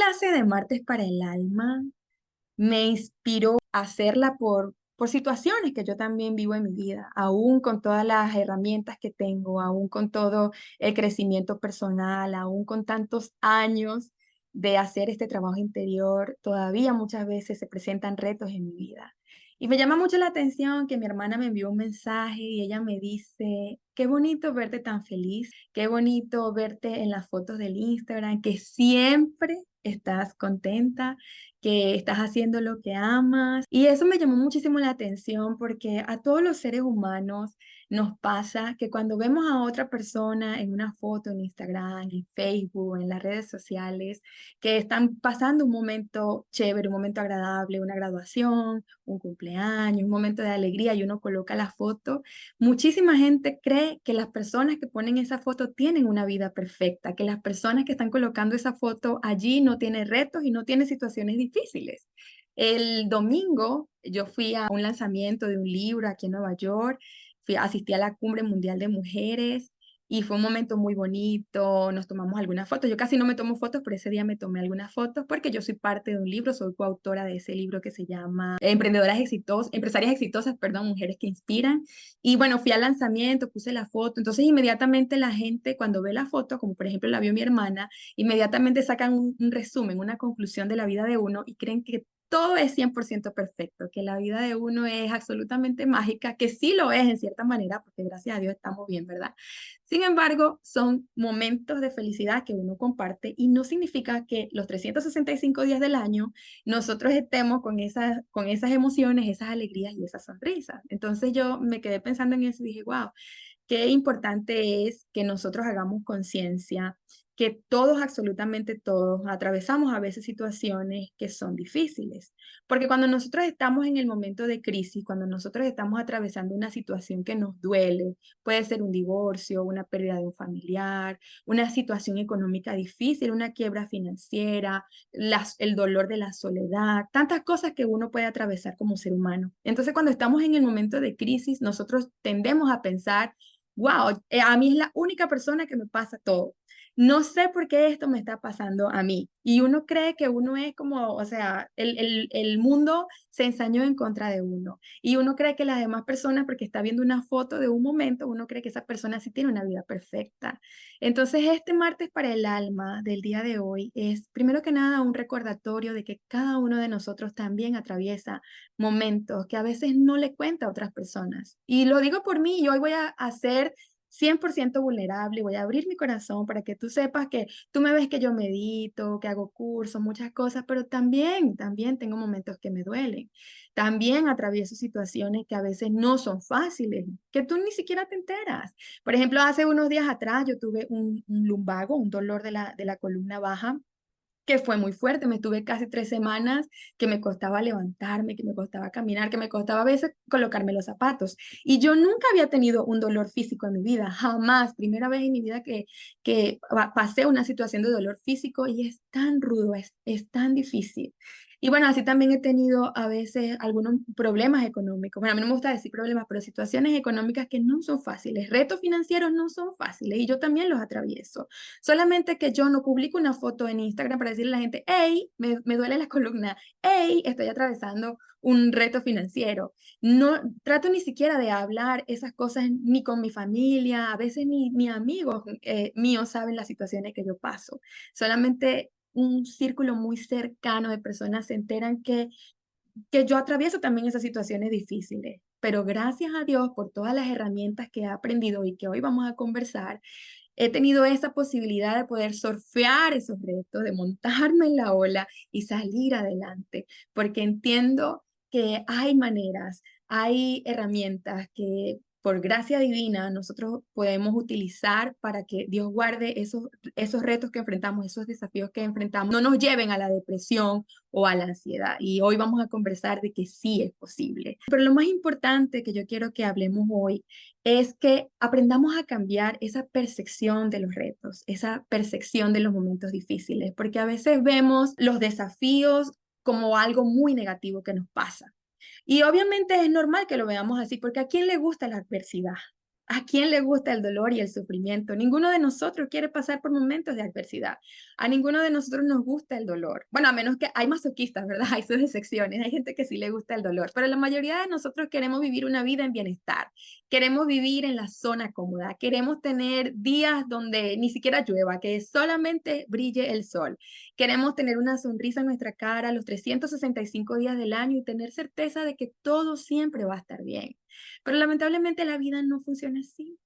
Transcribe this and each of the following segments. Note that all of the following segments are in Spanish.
clase de Martes para el Alma me inspiró a hacerla por situaciones que yo también vivo en mi vida, aún con todas las herramientas que tengo, aún con todo el crecimiento personal, aún con tantos años de hacer este trabajo interior, todavía muchas veces se presentan retos en mi vida. Y me llama mucho la atención que mi hermana me envió un mensaje y ella me dice, qué bonito verte tan feliz, qué bonito verte en las fotos del Instagram, que siempre estás contenta, que estás haciendo lo que amas. Y eso me llamó muchísimo la atención porque a todos los seres humanos nos pasa que cuando vemos a otra persona en una foto en Instagram, en Facebook, en las redes sociales, que están pasando un momento chévere, un momento agradable, una graduación, un cumpleaños, un momento de alegría y uno coloca la foto, muchísima gente cree que las personas que ponen esa foto tienen una vida perfecta, que las personas que están colocando esa foto allí no tienen retos y no tienen situaciones difíciles. El domingo yo fui a un lanzamiento de un libro aquí en Nueva York, asistí a la Cumbre Mundial de Mujeres y fue un momento muy bonito, nos tomamos algunas fotos. Yo casi no me tomo fotos, pero ese día me tomé algunas fotos porque yo soy parte de un libro, soy coautora de ese libro que se llama Empresarias Exitosas, perdón, Mujeres que Inspiran. Y bueno, fui al lanzamiento, puse la foto, entonces inmediatamente la gente cuando ve la foto, como por ejemplo la vio mi hermana, inmediatamente sacan un resumen, una conclusión de la vida de uno y creen que todo es 100% perfecto, que la vida de uno es absolutamente mágica, que sí lo es en cierta manera, porque gracias a Dios estamos bien, ¿verdad? Sin embargo, son momentos de felicidad que uno comparte y no significa que los 365 días del año nosotros estemos con esas emociones, esas alegrías y esas sonrisas. Entonces yo me quedé pensando en eso y dije, wow, qué importante es que nosotros hagamos conciencia que todos, absolutamente todos, atravesamos a veces situaciones que son difíciles. Porque cuando nosotros estamos en el momento de crisis, cuando nosotros estamos atravesando una situación que nos duele, puede ser un divorcio, una pérdida de un familiar, una situación económica difícil, una quiebra financiera, el dolor de la soledad, tantas cosas que uno puede atravesar como ser humano. Entonces, cuando estamos en el momento de crisis, nosotros tendemos a pensar, wow, a mí es la única persona que me pasa todo. No sé por qué esto me está pasando a mí. Y uno cree que uno es como, o sea, el mundo se ensañó en contra de uno. Y uno cree que las demás personas, porque está viendo una foto de un momento, uno cree que esa persona sí tiene una vida perfecta. Entonces, este martes para el alma del día de hoy es, primero que nada, un recordatorio de que cada uno de nosotros también atraviesa momentos que a veces no le cuenta a otras personas. Y lo digo por mí, y hoy voy a hacer 100% vulnerable, voy a abrir mi corazón para que tú sepas que tú me ves que yo medito, que hago cursos, muchas cosas, pero también tengo momentos que me duelen. También atravieso situaciones que a veces no son fáciles, que tú ni siquiera te enteras. Por ejemplo, hace unos días atrás yo tuve un lumbago, un dolor de la columna baja que fue muy fuerte. Me estuve casi 3 semanas que me costaba levantarme, que me costaba caminar, que me costaba a veces colocarme los zapatos. Y yo nunca había tenido un dolor físico en mi vida, jamás. Primera vez en mi vida que pasé una situación de dolor físico y es tan rudo, es tan difícil. Y bueno, así también he tenido a veces algunos problemas económicos. Bueno, a mí no me gusta decir problemas, pero situaciones económicas que no son fáciles. Retos financieros no son fáciles y yo también los atravieso. Solamente que yo no publico una foto en Instagram para decirle a la gente, hey, me duele la columna, hey, estoy atravesando un reto financiero. No trato ni siquiera de hablar esas cosas ni con mi familia, a veces ni amigos míos saben las situaciones que yo paso. Solamente un círculo muy cercano de personas se enteran que yo atravieso también esas situaciones difíciles. Pero gracias a Dios por todas las herramientas que he aprendido y que hoy vamos a conversar, he tenido esa posibilidad de poder surfear esos retos, de montarme en la ola y salir adelante, porque entiendo que hay maneras, hay herramientas que por gracia divina nosotros podemos utilizar para que Dios guarde esos retos que enfrentamos, esos desafíos que enfrentamos, no nos lleven a la depresión o a la ansiedad. Y hoy vamos a conversar de que sí es posible. Pero lo más importante que yo quiero que hablemos hoy es que aprendamos a cambiar esa percepción de los retos, esa percepción de los momentos difíciles, porque a veces vemos los desafíos como algo muy negativo que nos pasa. Y obviamente es normal que lo veamos así, porque ¿a quién le gusta la adversidad? ¿A quién le gusta el dolor y el sufrimiento? Ninguno de nosotros quiere pasar por momentos de adversidad. A ninguno de nosotros nos gusta el dolor. Bueno, a menos que hay masoquistas, ¿verdad? Hay sus excepciones. Hay gente que sí le gusta el dolor. Pero la mayoría de nosotros queremos vivir una vida en bienestar. Queremos vivir en la zona cómoda. Queremos tener días donde ni siquiera llueva, que solamente brille el sol. Queremos tener una sonrisa en nuestra cara los 365 días del año y tener certeza de que todo siempre va a estar bien. Pero lamentablemente la vida no funciona así.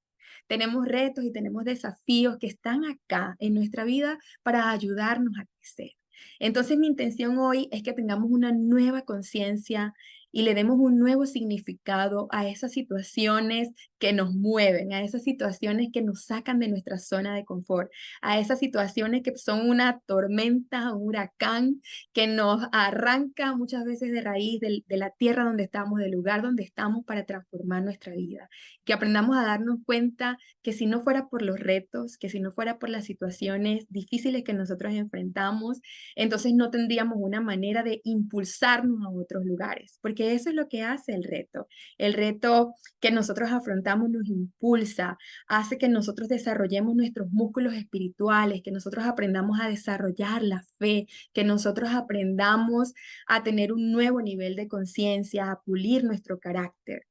Tenemos retos y tenemos desafíos que están acá en nuestra vida para ayudarnos a crecer. Entonces mi intención hoy es que tengamos una nueva conciencia y le demos un nuevo significado a esas situaciones que nos mueven, a esas situaciones que nos sacan de nuestra zona de confort, a esas situaciones que son una tormenta, un huracán que nos arranca muchas veces de raíz de la tierra donde estamos, del lugar donde estamos para transformar nuestra vida. Que aprendamos a darnos cuenta que si no fuera por los retos, que si no fuera por las situaciones difíciles que nosotros enfrentamos, entonces no tendríamos una manera de impulsarnos a otros lugares, porque eso es lo que hace el reto. El reto que nosotros afrontamos nos impulsa, hace que nosotros desarrollemos nuestros músculos espirituales, que nosotros aprendamos a desarrollar la fe, que nosotros aprendamos a tener un nuevo nivel de conciencia, a pulir nuestro carácter.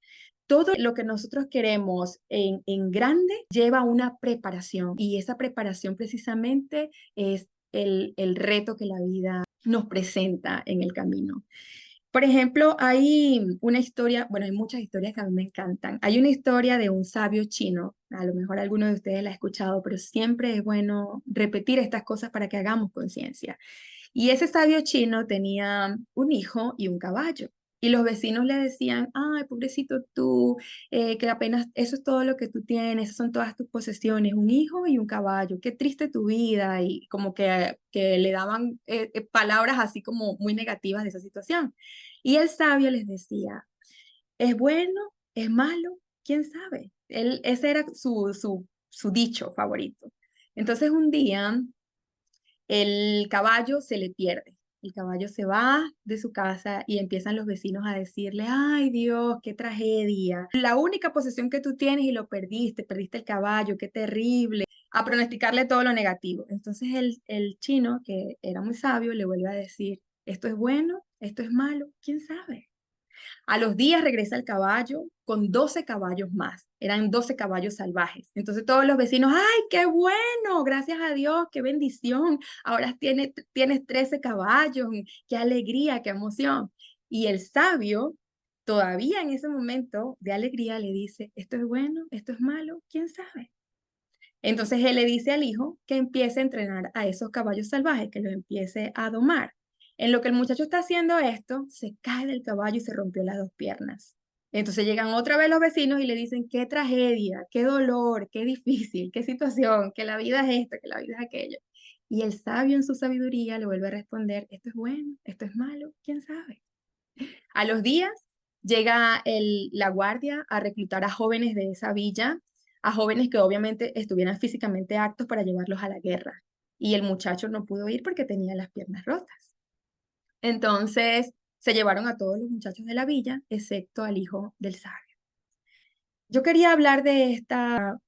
Todo lo que nosotros queremos en grande lleva una preparación y esa preparación precisamente es el reto que la vida nos presenta en el camino. Por ejemplo, hay una historia, bueno, hay muchas historias que a mí me encantan. Hay una historia de un sabio chino, a lo mejor alguno de ustedes la ha escuchado, pero siempre es bueno repetir estas cosas para que hagamos conciencia. Y ese sabio chino tenía un hijo y un caballo. Y los vecinos le decían, ay, pobrecito tú, que apenas eso es todo lo que tú tienes, esas son todas tus posesiones, un hijo y un caballo, qué triste tu vida. Y como que le daban palabras así como muy negativas de esa situación. Y el sabio les decía, ¿es bueno? ¿Es malo? ¿Quién sabe? Ese era su dicho favorito. Entonces un día el caballo se le pierde. El caballo se va de su casa y empiezan los vecinos a decirle, ay Dios, qué tragedia. La única posesión que tú tienes y lo perdiste, perdiste el caballo, qué terrible. A pronosticarle todo lo negativo. Entonces el chino, que era muy sabio, le vuelve a decir, esto es bueno, esto es malo, quién sabe. A los días regresa el caballo con 12 caballos más. Eran 12 caballos salvajes. Entonces todos los vecinos, ¡ay, qué bueno! Gracias a Dios, qué bendición. Ahora tienes 13 caballos. Qué alegría, qué emoción. Y el sabio, todavía en ese momento de alegría, le dice, ¿esto es bueno? ¿Esto es malo? ¿Quién sabe? Entonces él le dice al hijo que empiece a entrenar a esos caballos salvajes, que los empiece a domar. En lo que el muchacho está haciendo esto, se cae del caballo y se rompió las dos piernas. Entonces llegan otra vez los vecinos y le dicen, qué tragedia, qué dolor, qué difícil, qué situación, que la vida es esto, que la vida es aquello. Y el sabio en su sabiduría le vuelve a responder, esto es bueno, esto es malo, quién sabe. A los días llega la guardia a reclutar a jóvenes de esa villa, a jóvenes que obviamente estuvieran físicamente aptos para llevarlos a la guerra. Y el muchacho no pudo ir porque tenía las piernas rotas. Entonces se llevaron a todos los muchachos de la villa, excepto al hijo del sabio. Yo quería hablar de esta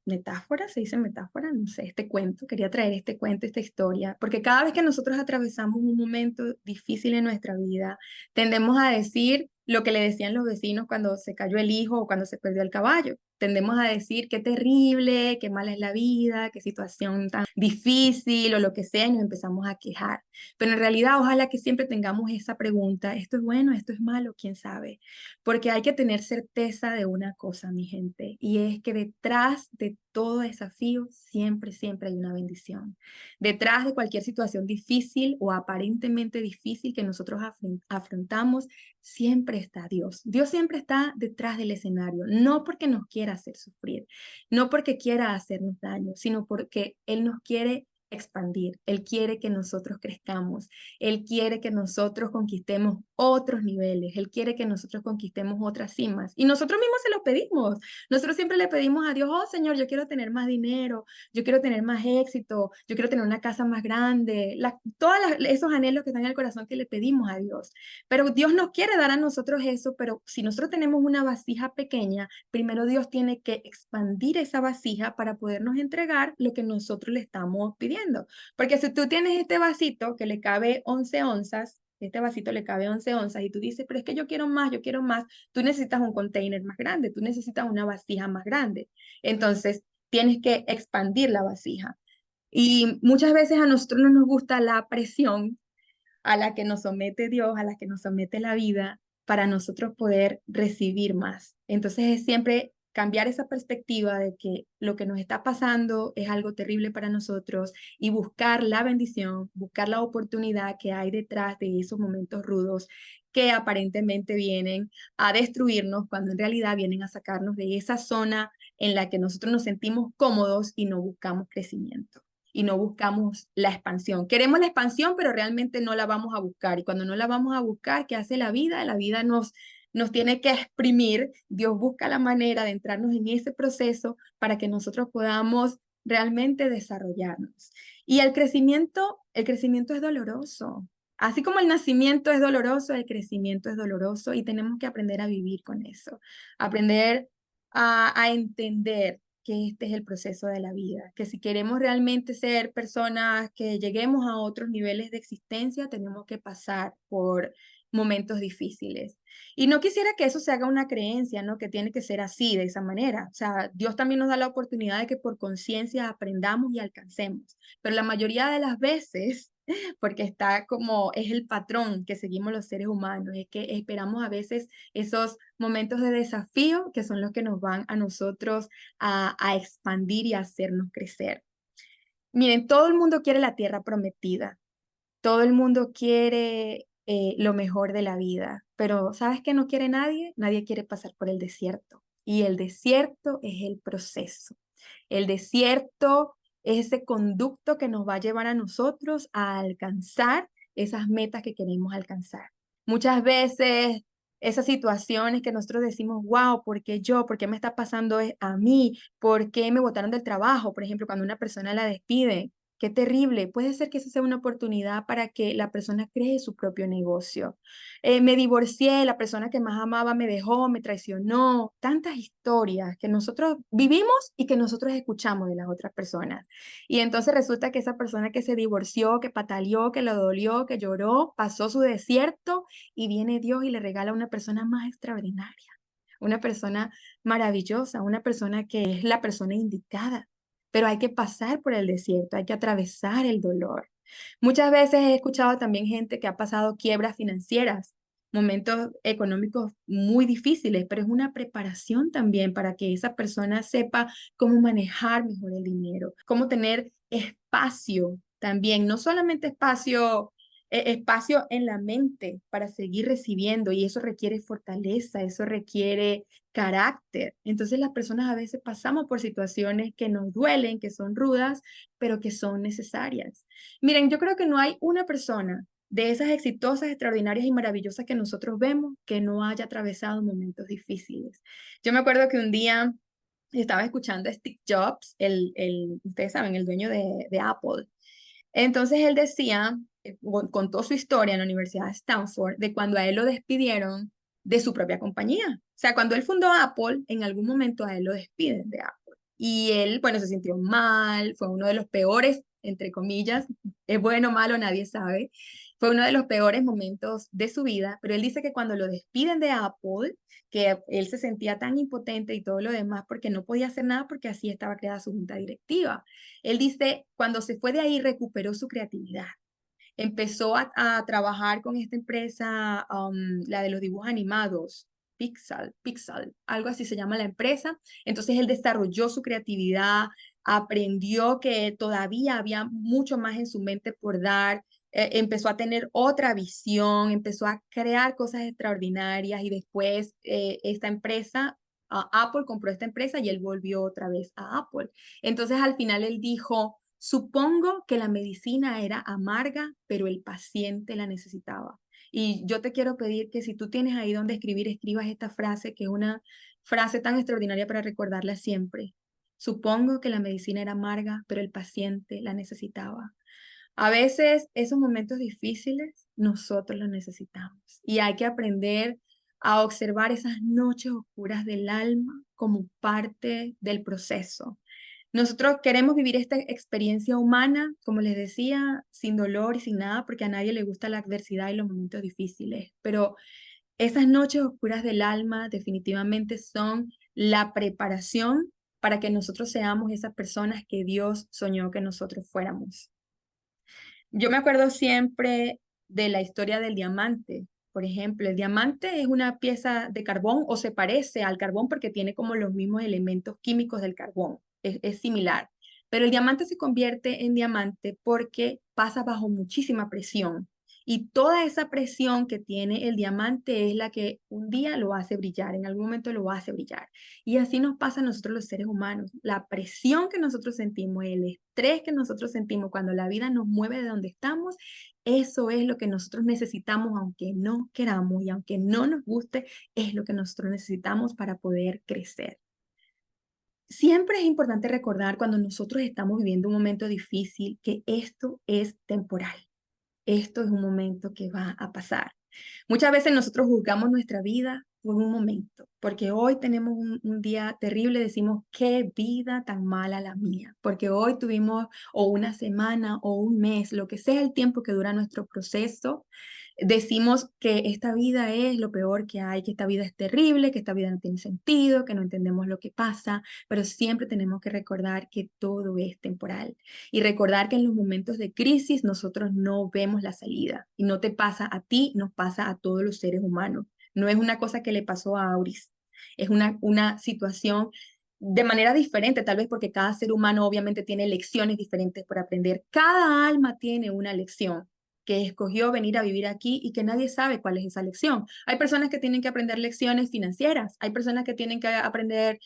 metáfora, se dice metáfora, no sé, este cuento, quería traer este cuento, esta historia, porque cada vez que nosotros atravesamos un momento difícil en nuestra vida, tendemos a decir lo que le decían los vecinos cuando se cayó el hijo o cuando se perdió el caballo. Tendemos a decir qué terrible, qué mala es la vida, qué situación tan difícil o lo que sea, y nos empezamos a quejar. Pero en realidad, ojalá que siempre tengamos esa pregunta, ¿esto es bueno, esto es malo? ¿Quién sabe? Porque hay que tener certeza de una cosa, mi gente, y es que detrás de todo desafío siempre, siempre hay una bendición. Detrás de cualquier situación difícil o aparentemente difícil que nosotros afrontamos, siempre está Dios. Dios siempre está detrás del escenario, no porque nos quiera hacer sufrir, no porque quiera hacernos daño, sino porque Él nos quiere expandir, Él quiere que nosotros crezcamos, Él quiere que nosotros conquistemos otros niveles, Él quiere que nosotros conquistemos otras cimas. Y nosotros mismos se lo pedimos. Nosotros siempre le pedimos a Dios, oh Señor, yo quiero tener más dinero, yo quiero tener más éxito, yo quiero tener una casa más grande, todos esos anhelos que están en el corazón que le pedimos a Dios. Pero Dios nos quiere dar a nosotros eso, pero si nosotros tenemos una vasija pequeña, primero Dios tiene que expandir esa vasija para podernos entregar lo que nosotros le estamos pidiendo. Porque si tú tienes este vasito que le cabe 11 onzas, este vasito le cabe 11 onzas y tú dices, pero es que yo quiero más, tú necesitas un container más grande, tú necesitas una vasija más grande. Entonces, tienes que expandir la vasija. Y muchas veces a nosotros no nos gusta la presión a la que nos somete Dios, a la que nos somete la vida, para nosotros poder recibir más. Entonces es siempre cambiar esa perspectiva de que lo que nos está pasando es algo terrible para nosotros y buscar la bendición, buscar la oportunidad que hay detrás de esos momentos rudos que aparentemente vienen a destruirnos cuando en realidad vienen a sacarnos de esa zona en la que nosotros nos sentimos cómodos y no buscamos crecimiento y no buscamos la expansión. Queremos la expansión, pero realmente no la vamos a buscar. Y cuando no la vamos a buscar, ¿qué hace la vida? La vida nos tiene que exprimir. Dios busca la manera de entrarnos en ese proceso para que nosotros podamos realmente desarrollarnos. Y el crecimiento es doloroso. Así como el nacimiento es doloroso, el crecimiento es doloroso y tenemos que aprender a vivir con eso, aprender a entender que este es el proceso de la vida, que si queremos realmente ser personas que lleguemos a otros niveles de existencia, tenemos que pasar por momentos difíciles. Y no quisiera que eso se haga una creencia, ¿no? Que tiene que ser así, de esa manera. O sea, Dios también nos da la oportunidad de que por conciencia aprendamos y alcancemos. Pero la mayoría de las veces, porque está como es el patrón que seguimos los seres humanos, es que esperamos a veces esos momentos de desafío que son los que nos van a nosotros a expandir y a hacernos crecer. Miren, todo el mundo quiere la tierra prometida, todo el mundo quiere lo mejor de la vida, pero ¿sabes qué no quiere nadie? Nadie quiere pasar por el desierto. Y el desierto es el proceso. El desierto es ese conducto que nos va a llevar a nosotros a alcanzar esas metas que queremos alcanzar. Muchas veces esas situaciones que nosotros decimos, wow, ¿por qué yo? ¿Por qué me está pasando a mí? ¿Por qué me botaron del trabajo? Por ejemplo, cuando una persona la despide. Qué terrible. Puede ser que esa sea una oportunidad para que la persona cree su propio negocio. Me divorcié, la persona que más amaba me dejó, me traicionó. Tantas historias que nosotros vivimos y que nosotros escuchamos de las otras personas. Y entonces resulta que esa persona que se divorció, que pataleó, que lo dolió, que lloró, pasó su desierto y viene Dios y le regala a una persona más extraordinaria, una persona maravillosa, una persona que es la persona indicada. Pero hay que pasar por el desierto, hay que atravesar el dolor. Muchas veces he escuchado también gente que ha pasado quiebras financieras, momentos económicos muy difíciles, pero es una preparación también para que esa persona sepa cómo manejar mejor el dinero, cómo tener espacio también, no solamente espacio, espacio en la mente para seguir recibiendo, y eso requiere fortaleza, eso requiere carácter. Entonces las personas a veces pasamos por situaciones que nos duelen, que son rudas, pero que son necesarias. Miren, yo creo que no hay una persona de esas exitosas, extraordinarias y maravillosas que nosotros vemos que no haya atravesado momentos difíciles. Yo me acuerdo que un día estaba escuchando a Steve Jobs, ustedes saben, el dueño de Apple. Entonces él decía, contó su historia en la Universidad de Stanford, de cuando a él lo despidieron de su propia compañía. O sea, cuando él fundó Apple, en algún momento a él lo despiden de Apple. Y él, bueno, se sintió mal, fue uno de los peores, entre comillas, es bueno o malo, nadie sabe. Fue uno de los peores momentos de su vida, pero él dice que cuando lo despiden de Apple, que él se sentía tan impotente y todo lo demás porque no podía hacer nada porque así estaba creada su junta directiva. Él dice, cuando se fue de ahí recuperó su creatividad. Empezó a trabajar con esta empresa, la de los dibujos animados, Pixel, algo así se llama la empresa. Entonces él desarrolló su creatividad, aprendió que todavía había mucho más en su mente por dar, empezó a tener otra visión, empezó a crear cosas extraordinarias y después esta empresa, Apple compró esta empresa y él volvió otra vez a Apple. Entonces al final él dijo, Supongo que la medicina era amarga, pero el paciente la necesitaba. Y yo te quiero pedir que si tú tienes ahí donde escribir, escribas esta frase, que es una frase tan extraordinaria para recordarla siempre. Supongo que la medicina era amarga, pero el paciente la necesitaba. A veces esos momentos difíciles nosotros los necesitamos y hay que aprender a observar esas noches oscuras del alma como parte del proceso. Nosotros queremos vivir esta experiencia humana, como les decía, sin dolor y sin nada, porque a nadie le gusta la adversidad y los momentos difíciles, pero esas noches oscuras del alma definitivamente son la preparación para que nosotros seamos esas personas que Dios soñó que nosotros fuéramos. Yo me acuerdo siempre de la historia del diamante. Por ejemplo, el diamante es una pieza de carbón o se parece al carbón porque tiene como los mismos elementos químicos del carbón. Es similar. Pero el diamante se convierte en diamante porque pasa bajo muchísima presión. Y toda esa presión que tiene el diamante es la que un día lo hace brillar, en algún momento lo hace brillar. Y así nos pasa a nosotros los seres humanos. La presión que nosotros sentimos, el estrés que nosotros sentimos cuando la vida nos mueve de donde estamos, eso es lo que nosotros necesitamos, aunque no queramos y aunque no nos guste, es lo que nosotros necesitamos para poder crecer. Siempre es importante recordar cuando nosotros estamos viviendo un momento difícil que esto es temporal. Esto es un momento que va a pasar. Muchas veces nosotros juzgamos nuestra vida por un momento, porque hoy tenemos un día terrible, decimos, qué vida tan mala la mía, porque hoy tuvimos o una semana o un mes, lo que sea el tiempo que dura nuestro proceso, decimos que esta vida es lo peor que hay, que esta vida es terrible, que esta vida no tiene sentido, que no entendemos lo que pasa, pero siempre tenemos que recordar que todo es temporal y recordar que en los momentos de crisis nosotros no vemos la salida y no te pasa a ti, nos pasa a todos los seres humanos. No es una cosa que le pasó a Auris, es una situación de manera diferente, tal vez porque cada ser humano obviamente tiene lecciones diferentes por aprender. Cada alma tiene una lección que escogió venir a vivir aquí y que nadie sabe cuál es esa lección. Hay personas que tienen que aprender lecciones financieras, hay personas que tienen que aprender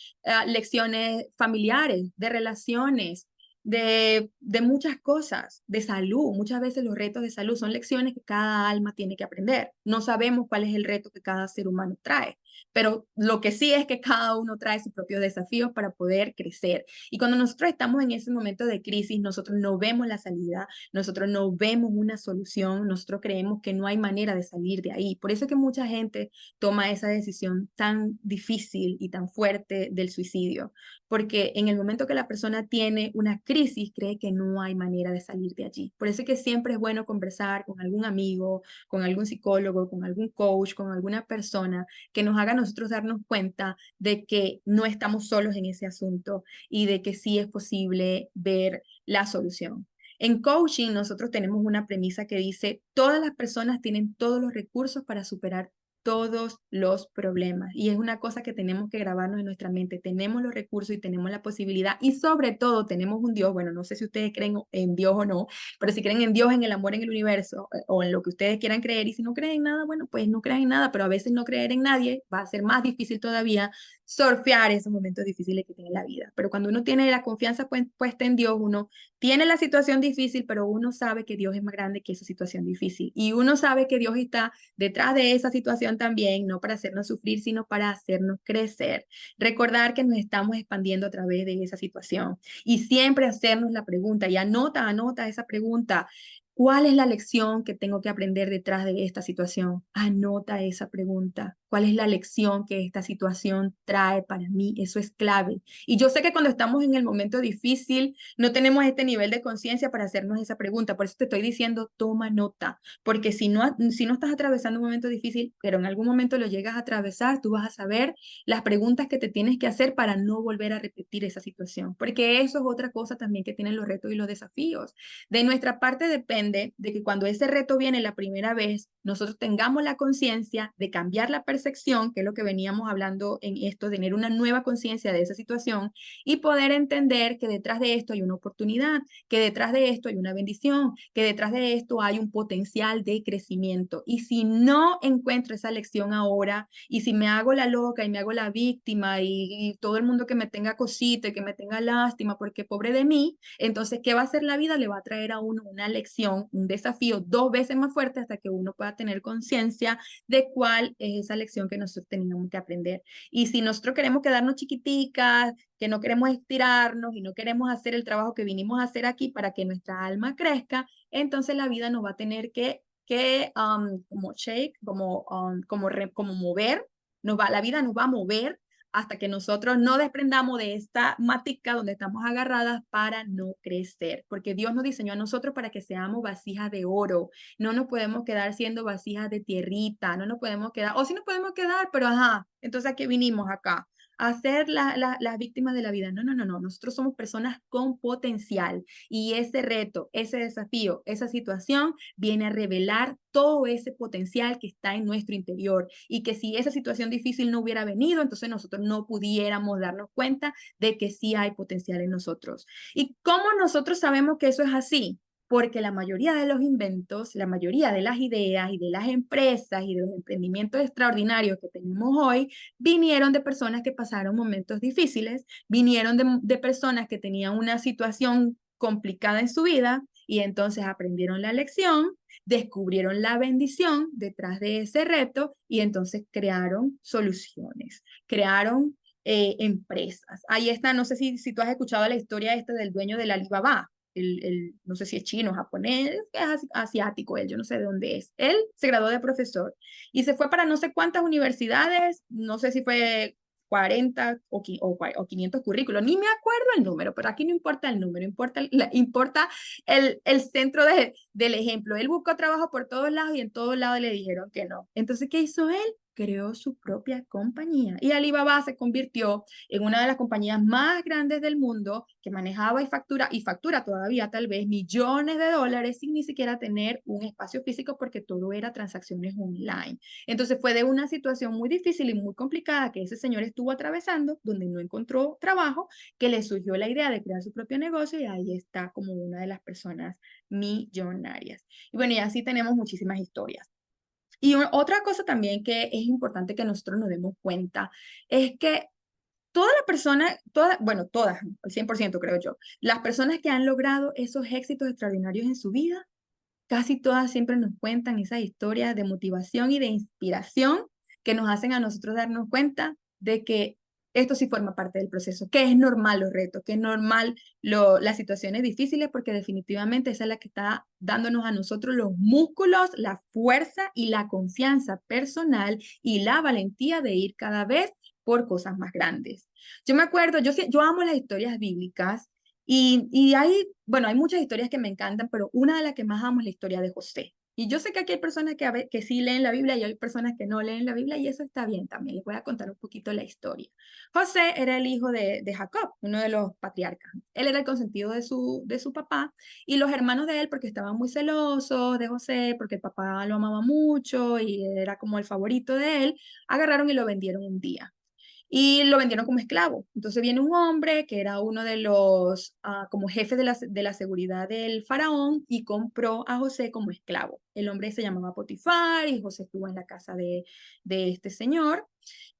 lecciones familiares, de relaciones, de muchas cosas, de salud. Muchas veces los retos de salud son lecciones que cada alma tiene que aprender. No sabemos cuál es el reto que cada ser humano trae, pero lo que sí es que cada uno trae sus propios desafíos para poder crecer. Y cuando nosotros estamos en ese momento de crisis, nosotros no vemos la salida, nosotros no vemos una solución, nosotros creemos que no hay manera de salir de ahí. Por eso es que mucha gente toma esa decisión tan difícil y tan fuerte del suicidio, porque en el momento que la persona tiene una crisis, cree que no hay manera de salir de allí. Por eso es que siempre es bueno conversar con algún amigo, con algún psicólogo, con algún coach, con alguna persona que nos haga a nosotros darnos cuenta de que no estamos solos en ese asunto y de que sí es posible ver la solución. En coaching nosotros tenemos una premisa que dice, todas las personas tienen todos los recursos para superar todos los problemas. Y es una cosa que tenemos que grabarnos en nuestra mente. Tenemos los recursos y tenemos la posibilidad y sobre todo tenemos un Dios. Bueno, no sé si ustedes creen en Dios o no, pero si creen en Dios, en el amor, en el universo o en lo que ustedes quieran creer y si no creen en nada, bueno, pues no crean en nada, pero a veces no creer en nadie va a ser más difícil todavía surfear esos momentos difíciles que tiene la vida. Pero cuando uno tiene la confianza puesta en Dios, uno tiene la situación difícil, pero uno sabe que Dios es más grande que esa situación difícil y uno sabe que Dios está detrás de esa situación también, no para hacernos sufrir, sino para hacernos crecer. Recordar que nos estamos expandiendo a través de esa situación y siempre hacernos la pregunta y anota esa pregunta. ¿Cuál es la lección que tengo que aprender detrás de esta situación? Anota esa pregunta. ¿Cuál es la lección que esta situación trae para mí? Eso es clave. Y yo sé que cuando estamos en el momento difícil, no tenemos este nivel de conciencia para hacernos esa pregunta. Por eso te estoy diciendo, toma nota. Porque si no estás atravesando un momento difícil, pero en algún momento lo llegas a atravesar, tú vas a saber las preguntas que te tienes que hacer para no volver a repetir esa situación. Porque eso es otra cosa también que tienen los retos y los desafíos. De nuestra parte depende depende de que cuando ese reto viene la primera vez, nosotros tengamos la conciencia de cambiar la percepción, que es lo que veníamos hablando en esto, tener una nueva conciencia de esa situación y poder entender que detrás de esto hay una oportunidad, que detrás de esto hay una bendición, que detrás de esto hay un potencial de crecimiento. Y si no encuentro esa lección ahora, y si me hago la loca y me hago la víctima y todo el mundo que me tenga cosita y que me tenga lástima porque pobre de mí, entonces, ¿qué va a hacer la vida? Le va a traer a uno una lección, un desafío 2 veces más fuerte hasta que uno pueda tener conciencia de cuál es esa lección que nosotros teníamos que aprender. Y si nosotros queremos quedarnos chiquiticas, que no queremos estirarnos y no queremos hacer el trabajo que vinimos a hacer aquí para que nuestra alma crezca, entonces la vida nos va a tener que como shake, como mover, la vida nos va a mover hasta que nosotros no desprendamos de esta matica donde estamos agarradas para no crecer, porque Dios nos diseñó a nosotros para que seamos vasijas de oro, no nos podemos quedar siendo vasijas de tierrita, no nos podemos quedar, o sí nos podemos quedar, pero ajá, entonces ¿a qué vinimos acá? A ser las víctimas de la vida. No, no, no, no. Nosotros somos personas con potencial y ese reto, ese desafío, esa situación viene a revelar todo ese potencial que está en nuestro interior y que si esa situación difícil no hubiera venido, entonces nosotros no pudiéramos darnos cuenta de que sí hay potencial en nosotros. ¿Y cómo nosotros sabemos que eso es así? Porque la mayoría de los inventos, la mayoría de las ideas y de las empresas y de los emprendimientos extraordinarios que tenemos hoy vinieron de personas que pasaron momentos difíciles, vinieron de personas que tenían una situación complicada en su vida y entonces aprendieron la lección, descubrieron la bendición detrás de ese reto y entonces crearon soluciones, crearon empresas. Ahí está, no sé si tú has escuchado la historia esta del dueño del Alibaba. No sé si es chino, japonés, es asiático, él, yo no sé de dónde es. Él se graduó de profesor y se fue para no sé cuántas universidades, no sé si fue 40 o 500 currículos, ni me acuerdo el número, pero aquí no importa el número, importa el centro del ejemplo. Él buscó trabajo por todos lados y en todos lados le dijeron que no. Entonces, ¿qué hizo él? Creó su propia compañía y Alibaba se convirtió en una de las compañías más grandes del mundo que manejaba y factura todavía tal vez millones de dólares sin ni siquiera tener un espacio físico porque todo era transacciones online. Entonces fue de una situación muy difícil y muy complicada que ese señor estuvo atravesando, donde no encontró trabajo, que le surgió la idea de crear su propio negocio y ahí está como una de las personas millonarias. Y bueno, y así tenemos muchísimas historias. Y otra cosa también que es importante que nosotros nos demos cuenta es que todas las personas, bueno, todas, al 100% creo yo, las personas que han logrado esos éxitos extraordinarios en su vida, casi todas siempre nos cuentan esas historias de motivación y de inspiración que nos hacen a nosotros darnos cuenta de que esto sí forma parte del proceso, que es normal los retos, que es normal las situaciones difíciles, porque definitivamente esa es la que está dándonos a nosotros los músculos, la fuerza y la confianza personal y la valentía de ir cada vez por cosas más grandes. Yo me acuerdo, yo amo las historias bíblicas y bueno, hay muchas historias que me encantan, pero una de las que más amo es la historia de José. Y yo sé que aquí hay personas que sí leen la Biblia y hay personas que no leen la Biblia y eso está bien también. Les voy a contar un poquito la historia. José era el hijo de Jacob, uno de los patriarcas. Él era el consentido de su papá y los hermanos de él, porque estaban muy celosos de José, porque el papá lo amaba mucho y era como el favorito de él, agarraron y lo vendieron un día y lo vendieron como esclavo. Entonces viene un hombre que era uno de los como jefes de la seguridad del faraón y compró a José como esclavo. El hombre se llamaba Potifar y José estuvo en la casa de este señor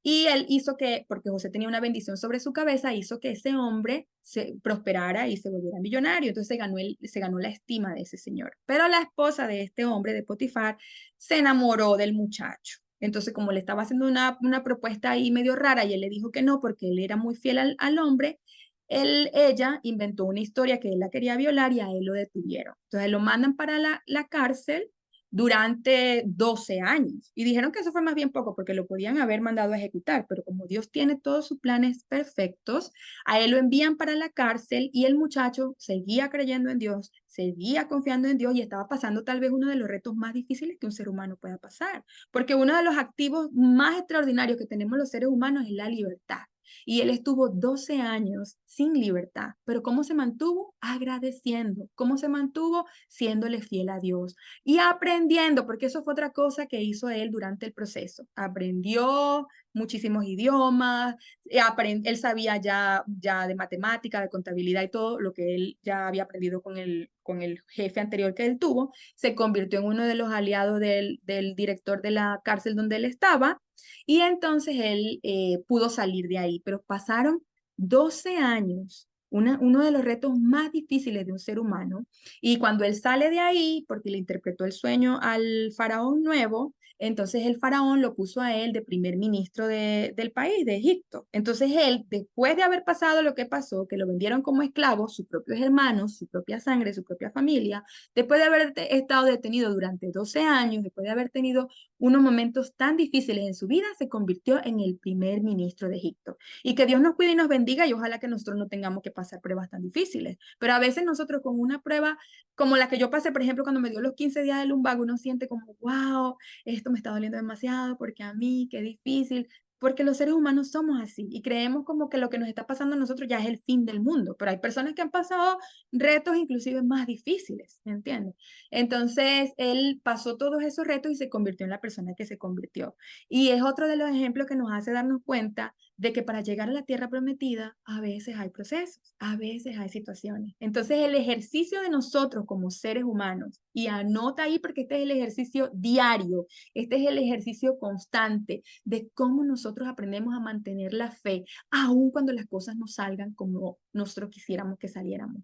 y él hizo que, porque José tenía una bendición sobre su cabeza, hizo que ese hombre se prosperara y se volviera millonario. Entonces se ganó la estima de ese señor. Pero la esposa de este hombre, de Potifar, se enamoró del muchacho. Entonces, como le estaba haciendo una propuesta ahí medio rara y él le dijo que no porque él era muy fiel al hombre, ella inventó una historia que él la quería violar y a él lo detuvieron. Entonces lo mandan para la cárcel durante 12 años. Y dijeron que eso fue más bien poco porque lo podían haber mandado a ejecutar, pero como Dios tiene todos sus planes perfectos, a él lo envían para la cárcel y el muchacho seguía creyendo en Dios, seguía confiando en Dios y estaba pasando tal vez uno de los retos más difíciles que un ser humano pueda pasar, porque uno de los activos más extraordinarios que tenemos los seres humanos es la libertad. Y él estuvo 12 años sin libertad. Pero ¿cómo se mantuvo? Agradeciendo. ¿Cómo se mantuvo? Siéndole fiel a Dios y aprendiendo, porque eso fue otra cosa que hizo él durante el proceso. Aprendió muchísimos idiomas, él sabía ya de matemática, de contabilidad y todo lo que él ya había aprendido con el jefe anterior que él tuvo. Se convirtió en uno de los aliados del director de la cárcel donde él estaba y entonces él pudo salir de ahí, pero pasaron 12 años. Uno de los retos más difíciles de un ser humano. Y cuando él sale de ahí, porque le interpretó el sueño al faraón nuevo, entonces el faraón lo puso a él de primer ministro del país, de Egipto. Entonces él, después de haber pasado lo que pasó, que lo vendieron como esclavo, sus propios hermanos, su propia sangre, su propia familia, después de haber estado detenido durante 12 años, después de haber tenido unos momentos tan difíciles en su vida, se convirtió en el primer ministro de Egipto. Y que Dios nos cuide y nos bendiga y ojalá que nosotros no tengamos que pasar pruebas tan difíciles. Pero a veces nosotros con una prueba como la que yo pasé, por ejemplo, cuando me dio los 15 días de lumbago, uno siente como, wow, esto me está doliendo demasiado porque a mí, qué difícil, porque los seres humanos somos así y creemos como que lo que nos está pasando a nosotros ya es el fin del mundo, pero hay personas que han pasado retos inclusive más difíciles, ¿me entiendes? Entonces, él pasó todos esos retos y se convirtió en la persona que se convirtió. Y es otro de los ejemplos que nos hace darnos cuenta de que para llegar a la tierra prometida, a veces hay procesos, a veces hay situaciones. Entonces, el ejercicio de nosotros como seres humanos, y anota ahí porque este es el ejercicio diario, este es el ejercicio constante de cómo nosotros aprendemos a mantener la fe, aun cuando las cosas no salgan como nosotros quisiéramos que saliéramos.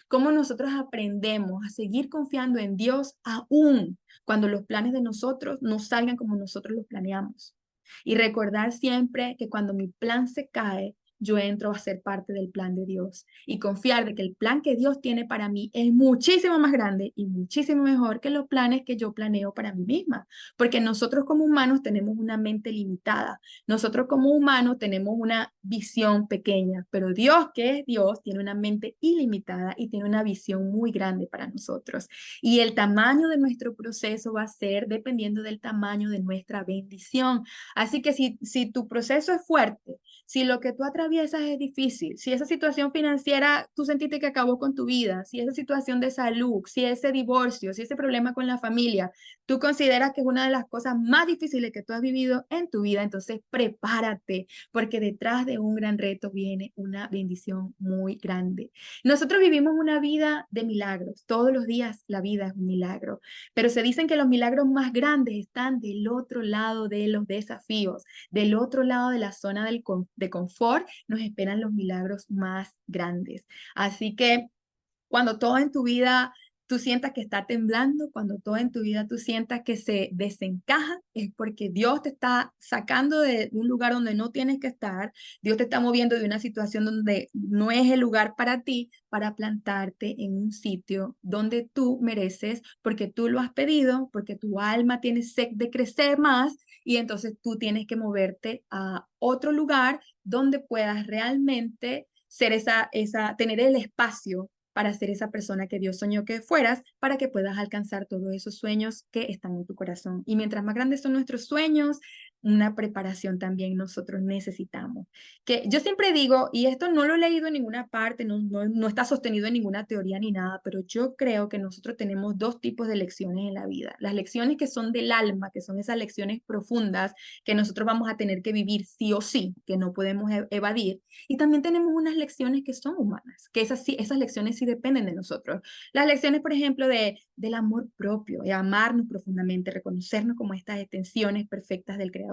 Cómo nosotros aprendemos a seguir confiando en Dios aun cuando los planes de nosotros no salgan como nosotros los planeamos. Y recordar siempre que cuando mi plan se cae, yo entro a ser parte del plan de Dios y confiar de que el plan que Dios tiene para mí es muchísimo más grande y muchísimo mejor que los planes que yo planeo para mí misma, porque nosotros como humanos tenemos una mente limitada, nosotros como humanos tenemos una visión pequeña, pero Dios, que es Dios, tiene una mente ilimitada y tiene una visión muy grande para nosotros. Y el tamaño de nuestro proceso va a ser dependiendo del tamaño de nuestra bendición. Así que si tu proceso es fuerte, si lo que tú atraviesas es difícil, si esa situación financiera tú sentiste que acabó con tu vida, si esa situación de salud, si ese divorcio, si ese problema con la familia, tú consideras que es una de las cosas más difíciles que tú has vivido en tu vida, entonces prepárate, porque detrás de un gran reto viene una bendición muy grande. Nosotros vivimos una vida de milagros, todos los días la vida es un milagro, pero se dicen que los milagros más grandes están del otro lado de los desafíos, del otro lado de la zona de confort, nos esperan los milagros más grandes. Así que cuando todo en tu vida tú sientas que está temblando, cuando todo en tu vida tú sientas que se desencaja, es porque Dios te está sacando de un lugar donde no tienes que estar, Dios te está moviendo de una situación donde no es el lugar para ti, para plantarte en un sitio donde tú mereces, porque tú lo has pedido, porque tu alma tiene sed de crecer más y entonces tú tienes que moverte a otro lugar donde puedas realmente ser tener el espacio para ser esa persona que Dios soñó que fueras, para que puedas alcanzar todos esos sueños que están en tu corazón. Y mientras más grandes son nuestros sueños, una preparación también nosotros necesitamos. Que yo siempre digo, y esto no lo he leído en ninguna parte, no está sostenido en ninguna teoría ni nada, pero yo creo que nosotros tenemos dos tipos de lecciones en la vida. Las lecciones que son del alma, que son esas lecciones profundas que nosotros vamos a tener que vivir sí o sí, que no podemos evadir. Y también tenemos unas lecciones que son humanas, que esas lecciones sí dependen de nosotros. Las lecciones, por ejemplo, del amor propio, de amarnos profundamente, reconocernos como estas extensiones perfectas del Creador.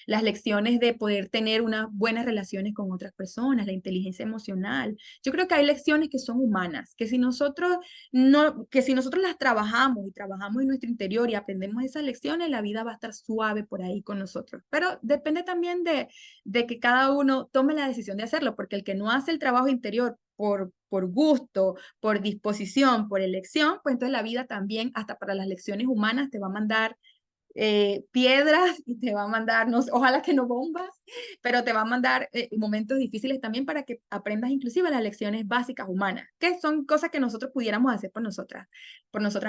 Las lecciones de poder tener unas buenas relaciones con otras personas, la inteligencia emocional. Yo creo que hay lecciones que son humanas, que si nosotros las trabajamos y trabajamos en nuestro interior y aprendemos esas lecciones, la vida va a estar suave por ahí con nosotros. Pero depende también de que cada uno tome la decisión de hacerlo, porque el que no hace el trabajo interior por gusto, por disposición, por elección, pues entonces la vida también, hasta para las lecciones humanas, te va a mandar piedras y te va a mandar, no, ojalá que no bombas, pero te va a mandar momentos difíciles también para que aprendas inclusive las lecciones básicas humanas, que son cosas que nosotros pudiéramos hacer por nosotras